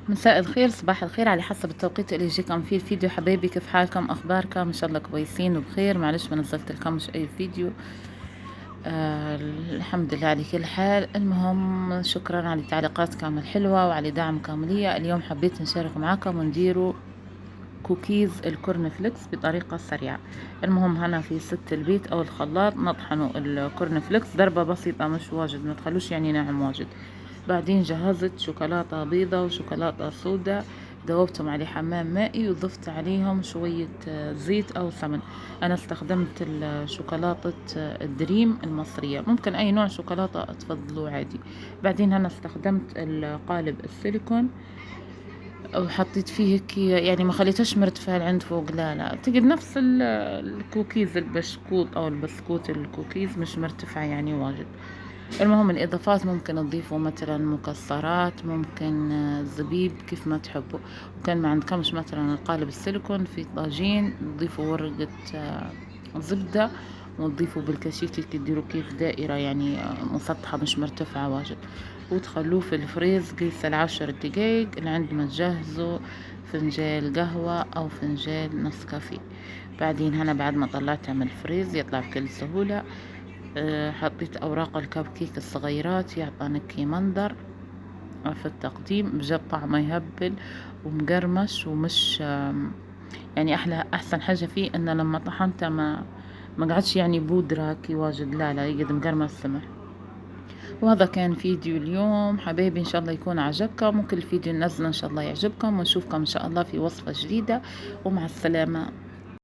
مساء الخير، صباح الخير، على حسب التوقيت اللي يجيكم فيه الفيديو. حبايبي، كيف حالكم؟ أخباركم؟ إن شاء الله كويسين وبخير. معلش ما نزلت لكمش أي فيديو. الحمد لله على كل حال. المهم، شكرا على تعليقاتكم الحلوة وعلى دعمكم لي. اليوم حبيت نشارك معاكم ونديروا كوكيز الكورن فليكس بطريقة سريعة. المهم، هنا في ست البيت أو الخلاط نطحنوا الكورن فليكس ضربة بسيطة، مش واجد، ما تخلوش يعني ناعم واجد. بعدين جهزت شوكولاتة بيضة وشوكولاتة سودا، ذوبتهم على حمام مائي وضفت عليهم شوية زيت أو سمن. أنا استخدمت الشوكولاتة الدريم المصرية، ممكن أي نوع شوكولاتة تفضلوه عادي. بعدين أنا استخدمت القالب السيليكون وحطيت فيه هيك، يعني ما خليتهش مرتفع عند فوق، لا لا، تقد نفس الكوكيز البسكوت او البسكوت الكوكيز، مش مرتفع يعني واجد. المهم، الإضافات ممكن تضيفوا مثلا مكسرات، ممكن زبيب، كيف ما تحبوا. وكان ما عندكمش مثلا القالب السيليكون في طاجين، تضيفوا ورقة زبدة وتضيفوا بالكاشيتي، تديروا كيف دائرة يعني مسطحة، مش مرتفعة واجد. وتخلوه في الفريز قيس 10 دقايق لعند ما تجهزوا فنجان قهوة أو فنجان نسكافيه. بعدين هنا بعد ما طلعتها من الفريز يطلع بكل سهولة. حطيت أوراق الكب كيك الصغيرات، يعطانك منظر في التقديم، بجد طعمه يهبل ومقرمش، ومش يعني أحسن حاجة فيه إنه لما طحنته ما قعدش يعني بودرة كي واجد، لا لا، يقعد مقرمش سمح. وهذا كان فيديو اليوم حبايبي، إن شاء الله يكون عجبكم، وكل فيديو ننزله إن شاء الله يعجبكم، ونشوفكم إن شاء الله في وصفة جديدة. ومع السلامة.